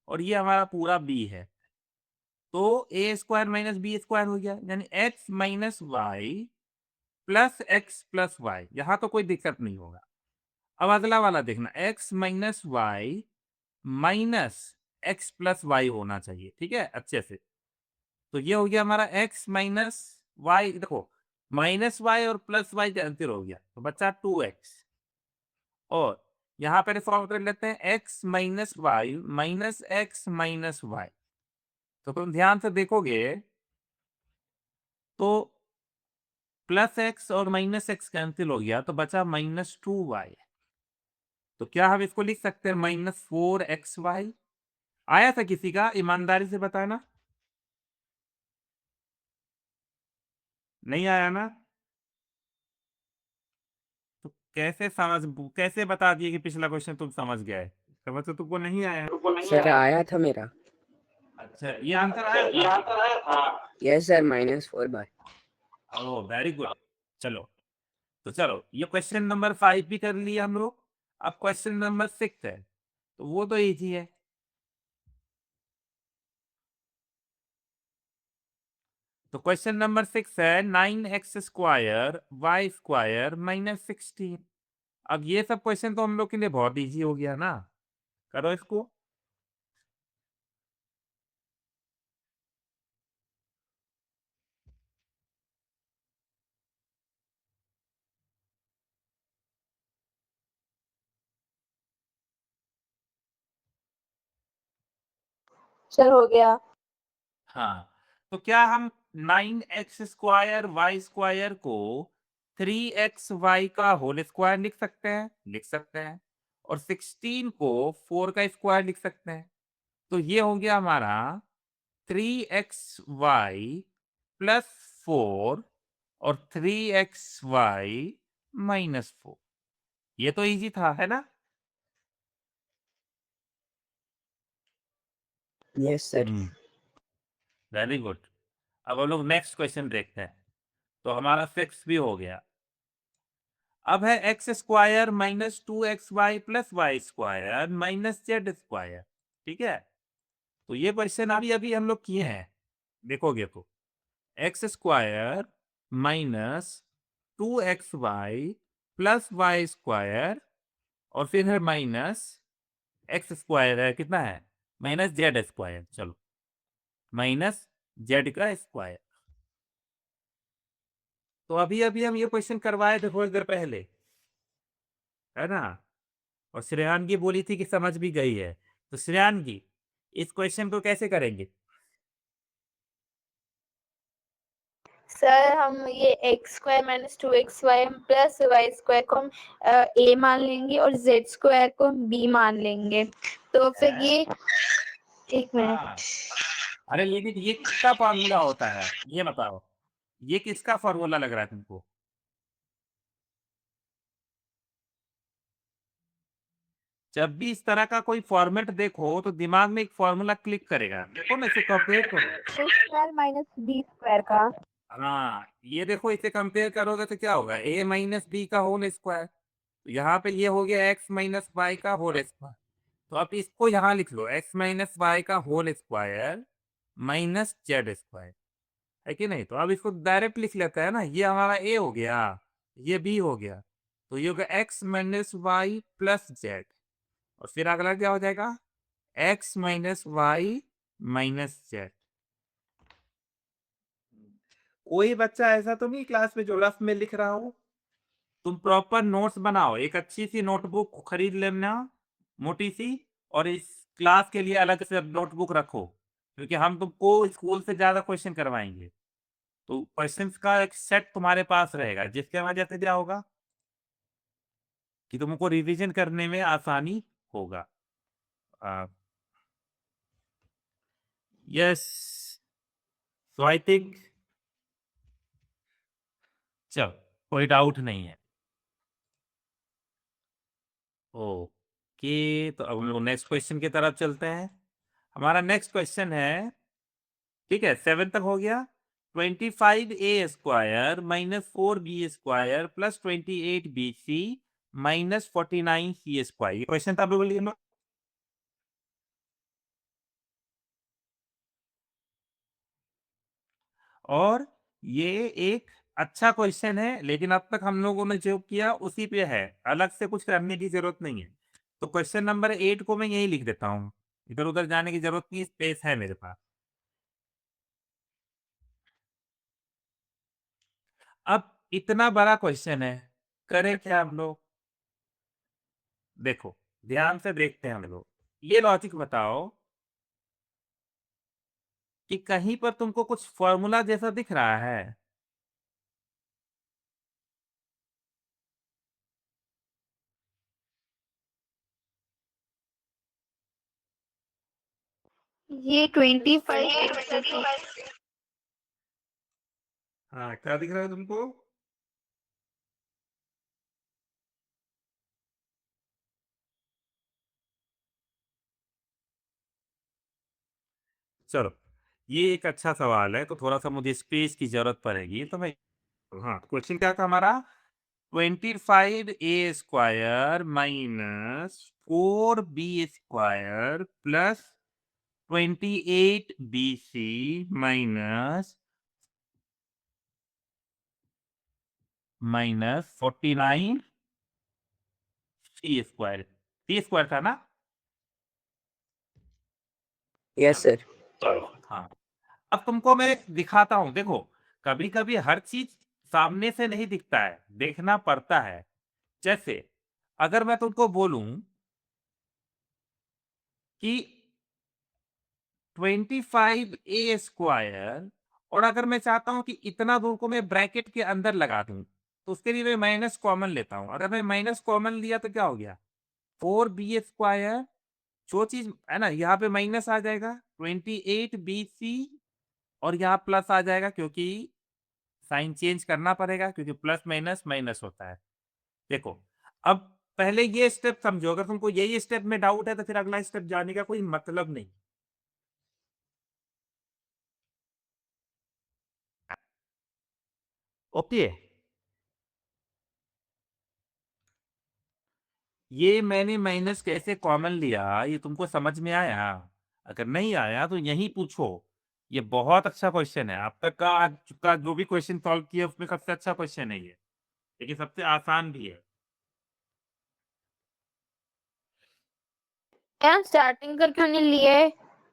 S1: और ये हमारा पूरा बी है, तो A square minus B square हो गया, यानी X minus Y plus X plus Y. यहां तो कोई दिक्कत नहीं होगा। अब अगला वाला देखना, X minus Y minus X plus Y होना चाहिए, ठीक है, अच्छे से। तो ये हो गया हमारा एक्स माइनस वाई, देखो माइनस वाई और प्लस वाई कैंसिल हो गया, तो बचा 2x। और यहां पर सॉल्व कर लेते हैं, X minus Y minus X minus Y. तो तुम ध्यान से देखोगे तो प्लस एक्स और माइनस एक्स कैंसिल हो गया, तो बचा -2y। तो क्या हम इसको लिख सकते हैं -4xy? आया था किसी का? ईमानदारी से बताना। नहीं आया ना? तो कैसे बता दिए कि पिछला क्वेश्चन तुम समझ गए? समझ तो तुमको नहीं आया।
S3: सर आया था मेरा।
S1: अच्छा, ये आंसर आया था?
S3: यस सर, -4 बार।
S1: Oh very good. चलो, तो चलो ये क्वेश्चन नंबर 5 भी कर लिया हम लोग। अब क्वेश्चन नंबर 6 है, तो वो तो इजी है। तो क्वेश्चन नंबर 6 है 9x square Y square minus 16। अब ये सब क्वेश्चन तो हम लोग के लिए बहुत इजी हो गया ना, करो इसको।
S2: सर हो गया।
S1: हाँ, तो क्या हम 9x स्क्वायर वाई स्क्वायर को 3x वाई का होल स्क्वायर लिख सकते हैं? लिख सकते हैं। और 16 को 4 का स्क्वायर लिख सकते हैं। तो ये हो गया हमारा 3xy प्लस 4 और 3xy माइनस 4। ये तो इजी था, है ना?
S3: Yes, sir.
S1: Very good. अब हम लोग नेक्स्ट क्वेश्चन देखते हैं। तो हमारा फिक्स भी हो गया। अब है X square minus 2xy plus Y square minus Z square. ठीक है, तो ये क्वेश्चन अभी अभी हम लोग किए हैं। देखोगे तो X square minus 2xy plus Y square और फिर है माइनस एक्स स्क्वायर है, कितना है, माइनस जेड स्क्वायर। चलो, माइनस जेड का स्क्वायर। तो अभी अभी हम ये क्वेश्चन करवाए थे थोड़ी देर पहले, है ना? और श्रेयानगी बोली थी कि समझ भी गई है। तो श्रेयानगी, इस क्वेश्चन को कैसे करेंगे?
S2: सर हम ये X square minus 2xy plus Y square को हम ए मान लेंगे और जेड स्क्वायर को हम बी मान लेंगे। तो फिर ये एक मिनट,
S1: हाँ। अरे लेकिन ये किसका फॉर्मूला होता है, ये बताओ, ये किसका फॉर्मूला लग रहा है तुमको? जब भी इस तरह का कोई फॉर्मेट देखो तो दिमाग में एक फॉर्मूला क्लिक करेगा। देखो ना, इसे कंपेयर करो।
S2: ए स्क्वायर माइनस बी स्क्वायर का।
S1: हाँ, ये देखो, इसे कंपेयर करोगे तो क्या होगा, a माइनस बी का होल स्क्वायर। तो यहाँ पे ये हो गया x माइनस वाई का होल स्क्वायर। तो आप इसको यहाँ लिख लो, x माइनस वाई का whole square minus Z square, है कि नहीं? तो अब इसको डायरेक्ट लिख लेते हैं ना, ये हमारा a हो गया, ये b हो गया। तो ये होगा x minus Y plus z, और फिर अगला क्या हो जाएगा, x minus Y minus z. कोई बच्चा ऐसा तो नहीं क्लास में जो रफ में लिख रहा हो? तुम प्रॉपर नोट्स बनाओ, एक अच्छी सी नोटबुक खरीद लेना, मोटी सी, और इस क्लास के लिए अलग से नोटबुक रखो, क्योंकि हम तुमको स्कूल से ज्यादा क्वेश्चन करवाएंगे। तो क्वेश्चंस का एक सेट तुम्हारे पास रहेगा, जिसके वजह से क्या होगा कि तुमको रिवीजन करने में आसानी होगा। यस, सो आई थिंक, चलो, कोई डाउट नहीं है। ओके, तो अब हम लोग नेक्स्ट क्वेश्चन की तरफ चलते हैं। हमारा नेक्स्ट क्वेश्चन है, ठीक है, 7 तक हो गया। 25a square minus 4b square plus 28bc minus 49c square. Question था, बोलिए ना। और ये एक अच्छा क्वेश्चन है, लेकिन अब तक हम लोगों ने जो किया उसी पे है, अलग से कुछ करने की जरूरत नहीं है। तो क्वेश्चन नंबर 8 को मैं यही लिख देता हूँ, इधर उधर जाने की जरूरत नहीं, स्पेस है मेरे पास। अब इतना बड़ा क्वेश्चन है, करें क्या हम लोग? देखो, ध्यान से देखते हैं हम लोग। ये लॉजिक बताओ कि कहीं पर तुमको कुछ फॉर्मूला जैसा दिख रहा है?
S2: ये 25
S1: हाँ, क्या दिख रहा है तुमको? चलो, ये एक अच्छा सवाल है, तो थोड़ा सा मुझे स्पेस की जरूरत पड़ेगी, तो मैं, हाँ, क्वेश्चन क्या था हमारा, 25a square minus 4b square plus 28bc minus 49 सी स्क्वायर। सी स्क्वायर था ना?
S3: Yes, sir.
S1: चलो, हाँ। अब तुमको मैं दिखाता हूँ, देखो, कभी कभी हर चीज सामने से नहीं दिखता है, देखना पड़ता है। जैसे अगर मैं तुमको बोलूं कि 25a स्क्वायर, और अगर मैं चाहता हूं कि इतना दूर को मैं ब्रैकेट के अंदर लगा दूं, तो उसके लिए मैं माइनस कॉमन लेता हूं। अगर मैं माइनस कॉमन लिया तो क्या हो गया, 4b² जो चीज है ना, यहाँ पे माइनस आ जाएगा 28bc और यहाँ प्लस आ जाएगा, क्योंकि साइन चेंज करना पड़ेगा, क्योंकि प्लस माइनस माइनस होता है। देखो, अब पहले ये स्टेप समझो, अगर तुमको यही स्टेप में डाउट है तो फिर अगला स्टेप जाने का कोई मतलब नहीं। ओके, ये मैंने माइनस कैसे कॉमन लिया, ये तुमको समझ में आया? अगर नहीं आया तो यही पूछो। ये बहुत अच्छा क्वेश्चन है, अब तक का आज का जो भी क्वेश्चन सॉल्व किया उसमें सबसे अच्छा क्वेश्चन है ये, लेकिन सबसे आसान भी है।
S2: क्या स्टार्टिंग कर क्यों नहीं लिया है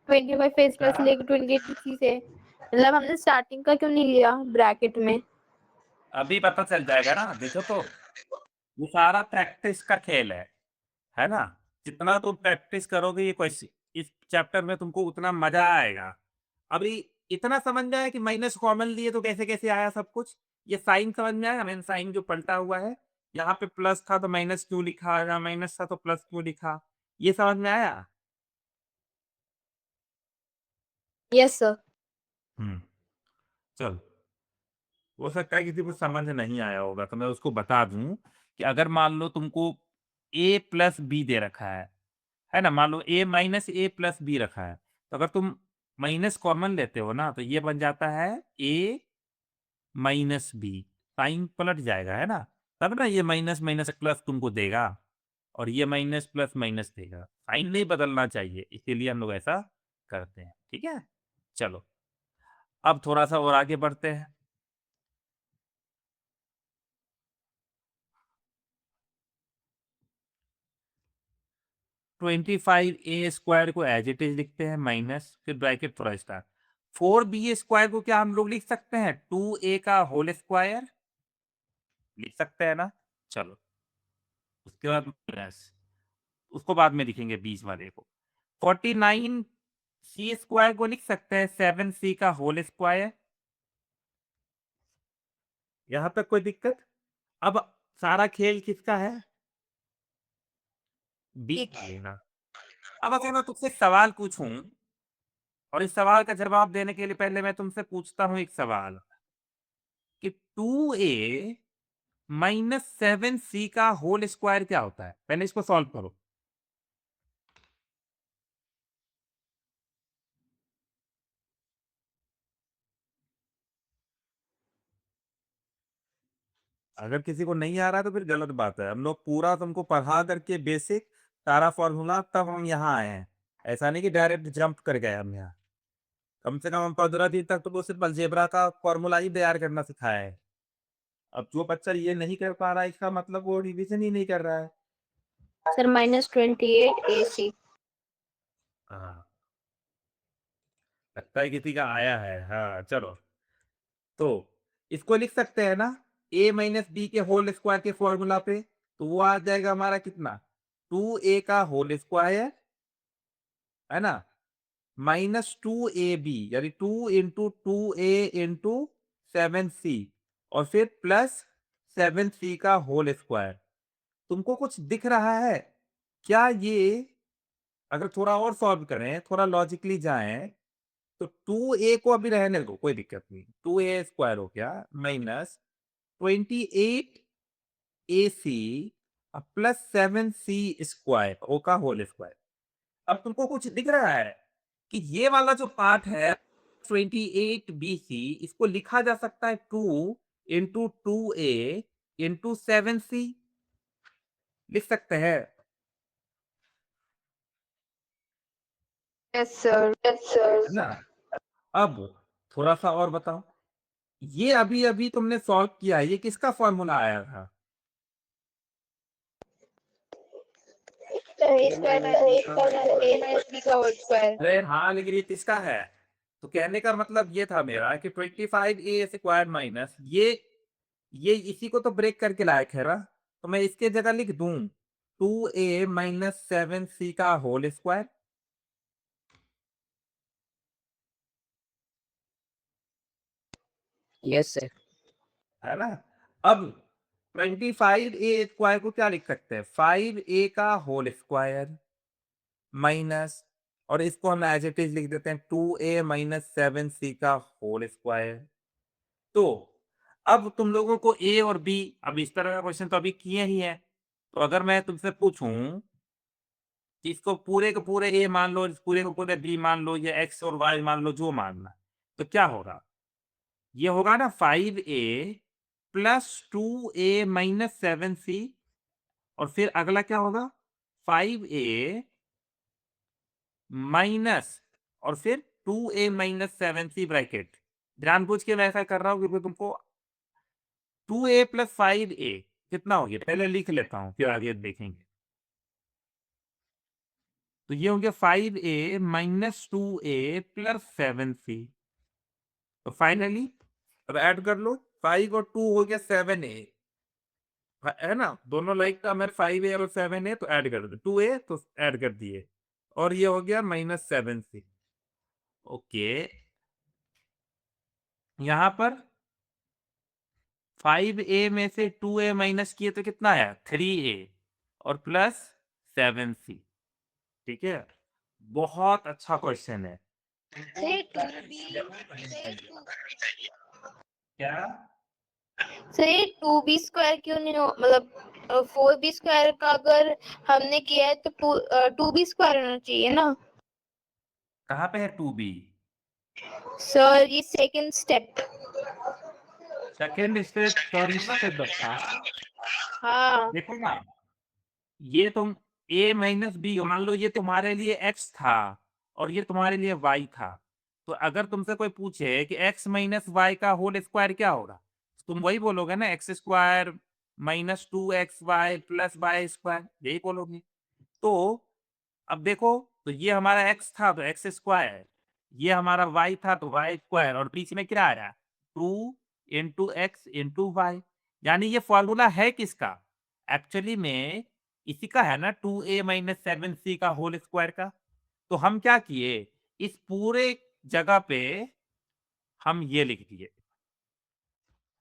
S2: 25 फेस प्लस
S1: हाँ।
S2: लेके 28 सी से? मतलब हमने स्टार्टिंग का क्यों नहीं लिया ब्रैकेट में?
S1: अभी पता चल जाएगा ना, देखो तो ये सारा प्रैक्टिस का खेल है ना? जितना तुम प्रैक्टिस करोगे ये क्वेश्चन इस चैप्टर में, तुमको उतना मजा आएगा। अभी इतना समझ में आया कि माइनस कॉमन लिए तो कैसे कैसे आया सब कुछ। ये साइन समझ में आया, मैंने साइन जो पलटा हुआ है, यहाँ पे प्लस था तो माइनस क्यों लिखा, यहाँ माइनस था तो प्लस क्यों लिखा, ये समझ में आया?
S2: Yes sir.
S1: चल, हो सकता है किसी को समझ नहीं आया होगा, तो मैं उसको बता दूं कि अगर मान लो तुमको a प्लस बी दे रखा है ना, मान लो a minus a plus b रखा है, तो अगर तुम माइनस कॉमन लेते हो ना तो ये बन जाता है a माइनस बी, साइन पलट जाएगा, है ना? तब ना ये माइनस माइनस प्लस तुमको देगा, और ये माइनस प्लस माइनस देगा, साइन नहीं बदलना चाहिए, इसीलिए हम लोग ऐसा करते हैं। ठीक है, चलो अब थोड़ा सा और आगे बढ़ते हैं। 25a² को एज इट इज लिखते हैं माइनस, फिर ब्रैकेट थोड़ा स्टार्ट। 4b² को क्या हम लोग लिख सकते हैं 2a का होल स्क्वायर, लिख सकते हैं ना? चलो, उसके बाद माइनस, उसको बाद में लिखेंगे बीच वाले को। 49c² को लिख सकते हैं 7c का होल स्क्वायर। यहां तक कोई दिक्कत? अब सारा खेल किसका है? बी लेना। अब अगर मैं तुमसे एक सवाल पूछूं, और इस सवाल का जवाब देने के लिए पहले मैं तुमसे पूछता हूं एक सवाल, कि 2a माइनस 7c का होल स्क्वायर क्या होता है? पहले इसको सॉल्व करो। अगर किसी को नहीं आ रहा है तो फिर गलत बात है, हम लोग पूरा तुमको पढ़ा करके बेसिक सारा फॉर्मूला तब हम यहाँ आए हैं, ऐसा नहीं कि डायरेक्ट जंप कर गए हम यहाँ। कम से कम हम 15 दिन तक तो वो सिर्फ अलजेब्रा का फॉर्मूला ही तैयार करना सिखाया है। अब जो बच्चा ये नहीं कर पा रहा है, इसका मतलब वो रिवीजन ही नहीं कर रहा है।
S2: Sir -28 AC।
S1: हाँ, लगता है किसी का आया है। हाँ चलो, तो इसको लिख सकते हैं ना a माइनस बी के होल स्क्वायर के फॉर्मूला पे, तो वो आ जाएगा हमारा कितना, 2a का होल स्क्वायर, है ना, -2ab, यानी 2 × 2a × 7c, और फिर प्लस 7c का होल स्क्वायर। तुमको कुछ दिख रहा है क्या ये? अगर थोड़ा और सॉल्व करें, थोड़ा लॉजिकली जाएं, तो 2a को अभी रहने दो, कोई दिक्कत नहीं, 2a² हो गया माइनस 28ac प्लस 7c² ओ का होल स्क्वायर। अब तुमको कुछ दिख रहा है कि ये वाला जो पार्ट है 28bc, इसको लिखा जा सकता है 2 × 2a × 7c, लिख सकते हैं?
S2: Yes sir.
S1: है ना? अब थोड़ा सा और बताओ, ये अभी अभी तुमने सॉल्व किया है, ये किसका फॉर्मूला आया था? अरे हाँ, लेकिन ये किसका है? तो कहने का मतलब ये था मेरा कि 25a² माइनस ये इसी को तो ब्रेक करके लायक है ना, तो मैं इसके जगह लिख दूं 2a माइनस 7c का होल स्क्वायर।
S3: Yes, sir.
S1: है ना? अब 25a स्क्वायर को क्या लिख सकते हैं, 5a का होल स्क्वायर माइनस, और इसको हम एज इट इज लिख देते हैं 2a माइनस 7c का होल स्क्वायर। तो अब तुम लोगों को a और b, अब इस तरह का क्वेश्चन तो अभी किए ही है, तो अगर मैं तुमसे पूछूं कि इसको पूरे के पूरे a मान लो, पूरे के पूरे b मान लो, या x और y मान लो, जो मानना, तो क्या होगा, ये होगा ना 5a plus 2a minus 7c, और फिर अगला क्या होगा 5a माइनस, और फिर 2a माइनस 7c ब्रैकेट। जानबूझ के मैं ऐसा कर रहा हूं क्योंकि तुमको 2a प्लस 5a कितना हो गया, पहले लिख लेता हूं फिर आगे देखेंगे। तो ये हो गया 5a minus 2a plus 7c। तो फाइनली अब ऐड कर लो, 5 और 2 हो गया 7a, है ना, दोनों लाइक का मेरे 5a और 7a, तो ऐड कर दो 2a, तो ऐड कर दिए, और ये हो गया माइनस 7c। ओके, यहां पर 5a में से 2a माइनस किए तो कितना आया 3a, और प्लस 7c। ठीक है, बहुत अच्छा क्वेश्चन है। क्या
S2: सर ये 2b स्क्वायर क्यों नहीं हो, मतलब 4b स्क्वायर का अगर हमने किया है तो 2b स्क्वायर होना चाहिए ना
S1: कहाँ पे है 2b,
S2: सर, ये second step.
S1: Second step, sorry step बता,
S2: हाँ
S1: देखो ना, ये तुम a माइनस बी, मान लो ये तुम्हारे लिए x था और ये तुम्हारे लिए y था, तो अगर तुमसे कोई पूछे कि x माइनस वाई का होल स्क्वायर क्या होगा, तुम वही बोलोगे ना, x square minus 2xy plus Y square, यही बोलोगे। तो अब देखो, तो ये हमारा x था तो एक्स स्क्वायर, ये हमारा y था तो वाई स्क्वायर, और बीच में क्या आया 2 इंटू एक्स इंटू वाई, यानी ये फॉर्मूला है किसका, एक्चुअली में इसी का है ना, 2a माइनस 7c का होल स्क्वायर का। तो हम क्या किए, इस पूरे जगह पे हम ये लिख दिए,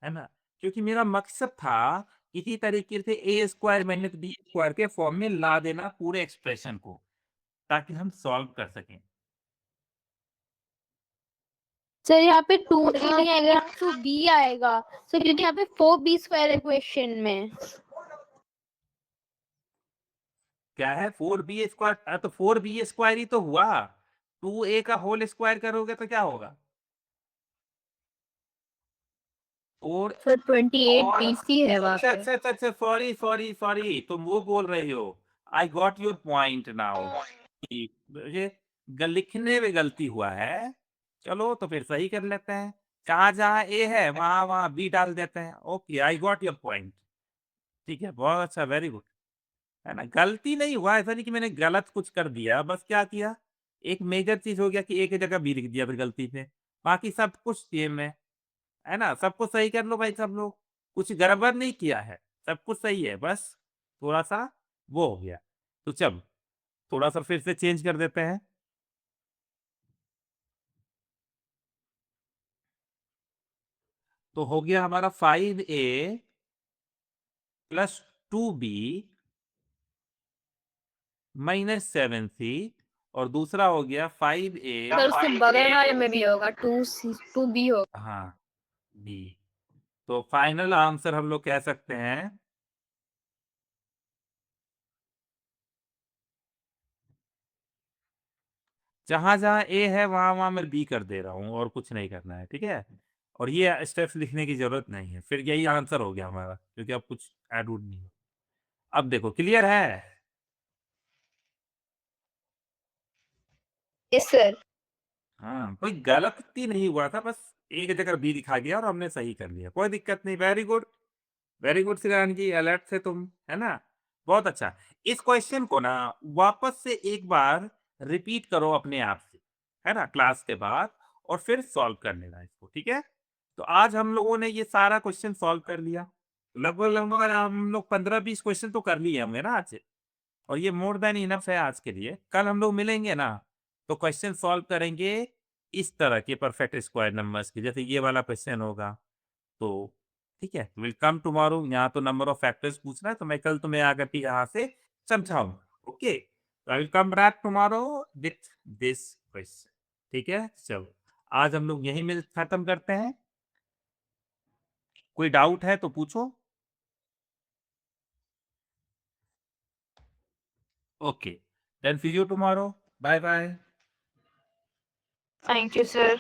S1: है ना, क्योंकि मेरा मकसद था इसी तरीके से ए स्क्वायर माइनस बी स्क्वायर के फॉर्म में ला देना पूरे एक्सप्रेशन को, ताकि हम सॉल्व कर सकें।
S2: सर, यहाँ पे 2b नहीं आएगा, 2b आएगा सर, क्योंकि यहाँ पे 4b स्क्वायर है क्वेश्चन में।
S1: क्या है 4b स्क्वायर, तो 4b स्क्वायर ही तो हुआ, 2a का होल स्क्वायर करोगे तो क्या होगा, और
S2: सर 28bc है वहाँ
S1: अच्छा
S2: पे।
S1: अच्छा अच्छा अच्छा, सॉरी सॉरी सॉरी, तुम वो बोल रही हो, I got your point now, मुझे लिखने में गलती हुआ है, चलो तो फिर सही कर लेते हैं, जहां जहां ए है वहां वहां बी डाल देते हैं। Okay, I got your point, ठीक है, बहुत अच्छा, वेरी गुड, है ना, गलती नहीं हुआ, ऐसा नहीं कि मैंने गलत कुछ कर दिया, बस क्या किया, एक मेजर चीज हो गया कि एक जगह बी लिख दिया फिर गलती से, बाकी सब कुछ सेम है ना, सबको सही कर लो भाई, सब लोग कुछ गड़बड़ नहीं किया है, सब कुछ सही है, बस थोड़ा सा वो हो गया। तो चल, थोड़ा सा फिर से चेंज कर देते हैं। तो हो गया हमारा 5a plus 2b minus 7c, और दूसरा हो गया 5a,
S2: सर उसके बगल वाले में भी होगा, 2b होगा।
S1: हाँ b। तो फाइनल आंसर हम लोग कह सकते हैं, जहां जहां ए है वहां वहां मैं बी कर दे रहा हूं, और कुछ नहीं करना है, ठीक है, और ये स्टेप्स लिखने की जरूरत नहीं है, फिर यही आंसर हो गया हमारा, क्योंकि अब कुछ ऐड उड नहीं है। अब देखो, क्लियर है,
S2: यस सर।
S1: हाँ, कोई गलती नहीं हुआ था, बस एक जगह बी दिखा गया और हमने सही कर लिया, कोई दिक्कत नहीं, वेरी गुड, वेरी गुड श्रीरान जी, अलर्ट से तुम, है ना, बहुत अच्छा। इस क्वेश्चन को ना वापस से एक बार रिपीट करो अपने आप से, है ना, क्लास के बाद, और फिर सॉल्व कर लेना इसको, ठीक है। तो आज हम लोगों ने ये सारा क्वेश्चन सॉल्व कर लिया, लगभग लगभग हम लोग 15-20 क्वेश्चन तो कर लिए होंगे ना आज से, और ये मोर देन इनफ है आज के लिए। कल हम लोग मिलेंगे ना, तो क्वेश्चन सॉल्व करेंगे इस तरह के परफेक्ट स्क्वायर नंबर्स के, जैसे ये वाला क्वेश्चन होगा, तो ठीक है, विल कम टुमारो। यहाँ तो नंबर ऑफ फैक्टर्स पूछ रहा है, तो मैं कल तुम्हें आकर के यहाँ से समझाऊंगा। Okay, I will come back tomorrow with this question. ठीक है, चलो आज हम लोग यही मिल खत्म करते हैं। कोई डाउट है तो पूछो। Okay, then see you tomorrow. Bye bye.
S2: Thank you sir.